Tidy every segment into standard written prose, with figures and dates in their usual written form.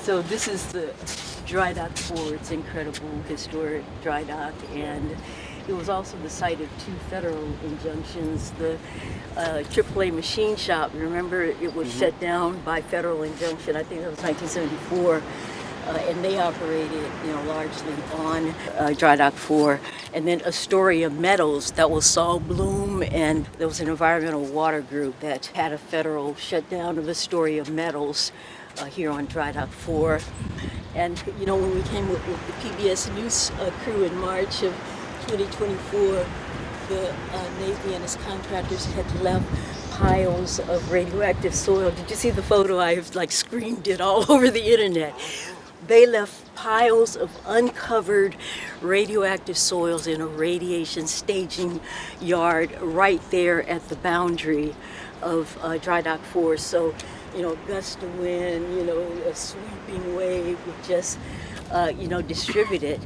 So this is the dry dock 4. It's incredible, historic dry dock, and it was also the site of 2 federal injunctions. The AAA machine shop, remember, it was shut down by federal injunction. I think that was 1974. And they operated, largely on Dry Dock 4. And then Astoria Metals, that was Saul Bloom, and there was an environmental water group that had a federal shutdown of Astoria Metals here on Dry Dock 4. And, when we came with the PBS News crew in March of 2024, the Navy and its contractors had left piles of radioactive soil. Did you see the photo? I've screamed it all over the internet. They left piles of uncovered radioactive soils in a radiation staging yard right there at the boundary of Dry Dock 4. So, gust of wind, a sweeping wave would just, distribute it.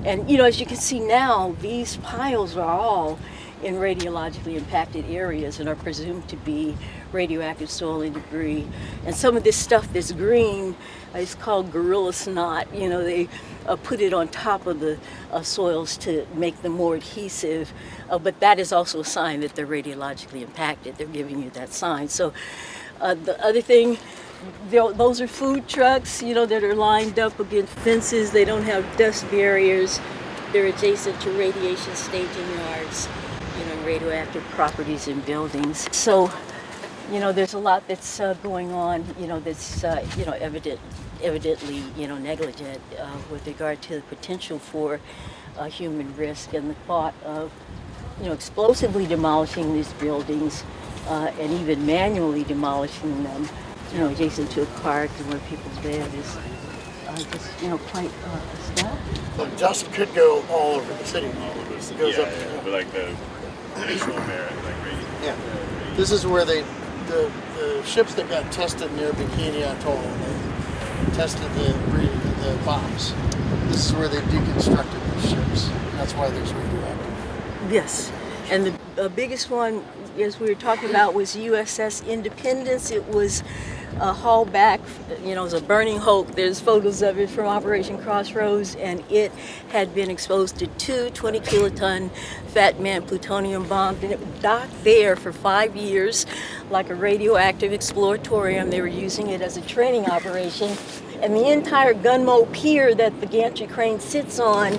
And, as you can see now, these piles are all in radiologically impacted areas and are presumed to be radioactive soil and debris. And some of this stuff that's green is called gorilla snot. They put it on top of the soils to make them more adhesive. But that is also a sign that they're radiologically impacted. They're giving you that sign. So the other thing, those are food trucks, that are lined up against fences. They don't have dust barriers. They're adjacent to radiation staging yards, radioactive properties in buildings. So, there's a lot that's going on, that's, evidently, negligent with regard to the potential for human risk and the thought of, explosively demolishing these buildings and even manually demolishing them, adjacent to a park and where people live is just, quite a step. The dust could go all over the city. It goes up. But like the additional merit, yeah. This is where the ships that got tested near Bikini Atoll, they tested the bombs. This is where they deconstructed these ships. That's why there's radioactive. Yes, and the biggest one, as we were talking about, was USS Independence. It was hauled back, it was a burning hulk. There's photos of it from Operation Crossroads, and it had been exposed to 2 20-kiloton Fat Man plutonium bombs, and it docked there for 5 years like a radioactive exploratorium. They were using it as a training operation, and the entire gunboat pier that the gantry crane sits on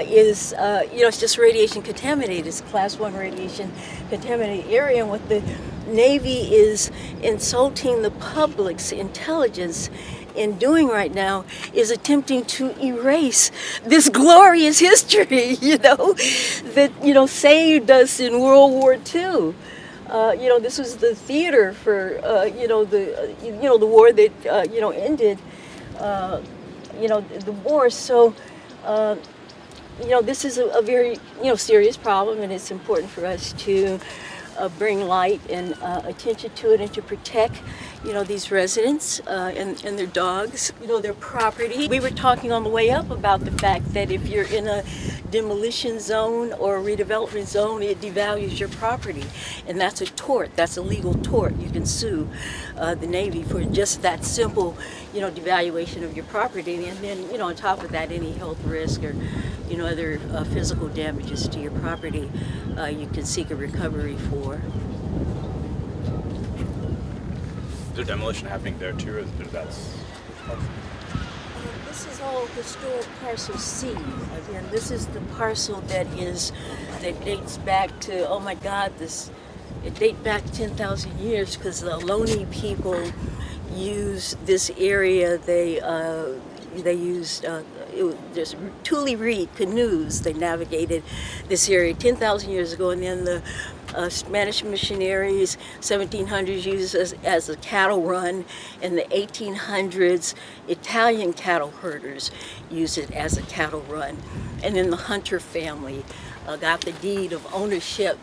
is, it's just radiation contaminated. It's a class 1 radiation contaminated area, and what the Navy is insulting the public's intelligence in doing right now is attempting to erase this glorious history, that, saved us in World War II. This was the theater for, the war that, ended, the war. So, this is a very, serious problem, and it's important for us to bring light and attention to it and to protect, these residents and their dogs, their property. We were talking on the way up about the fact that if you're in a demolition zone or a redevelopment zone, it devalues your property. And that's a tort. That's a legal tort. You can sue the Navy for just that simple, devaluation of your property. And then, on top of that, any health risk or, other physical damages to your property, you can seek a recovery for. Is there demolition happening there too, or that's? This is all historic parcel C. Again, this is the parcel that dates back to, oh my God, it dates back 10,000 years because the Ohlone people used this area. They used just Thule Reed canoes. They navigated this area 10,000 years ago, and then the Spanish missionaries, 1700s, used it as a cattle run. In the 1800s, Italian cattle herders used it as a cattle run. And then the Hunter family got the deed of ownership.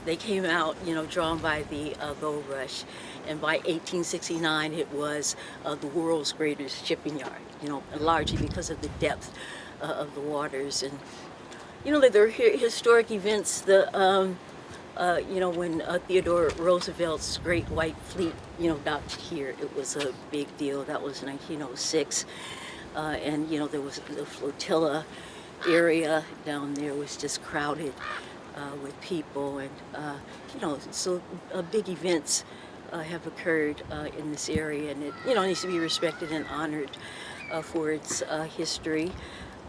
They came out, drawn by the gold rush. And by 1869, it was the world's greatest shipping yard, largely because of the depth of the waters. And, there are historic events. The when Theodore Roosevelt's Great White Fleet, docked here, it was a big deal. That was 1906. And, there was the flotilla area down there was just crowded with people. And, so big events have occurred in this area. And it, needs to be respected and honored for its history.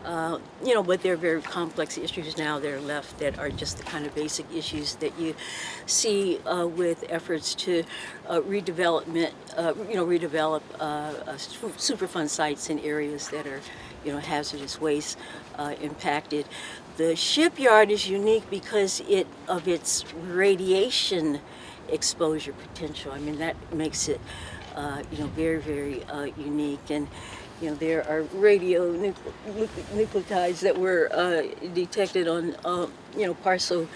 But there are very complex issues now that are left that are just the kind of basic issues that you see with efforts to redevelop Superfund sites in areas that are, hazardous waste impacted. The shipyard is unique because of its radiation exposure potential. I mean, that makes it, very, very unique. And there are radionuclides that were detected on, parcel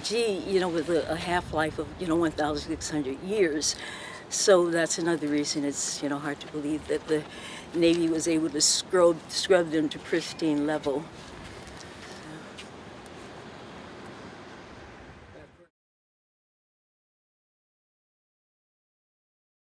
G, with a half-life of, 1,600 years. So that's another reason it's, hard to believe that the Navy was able to scrub them to pristine level.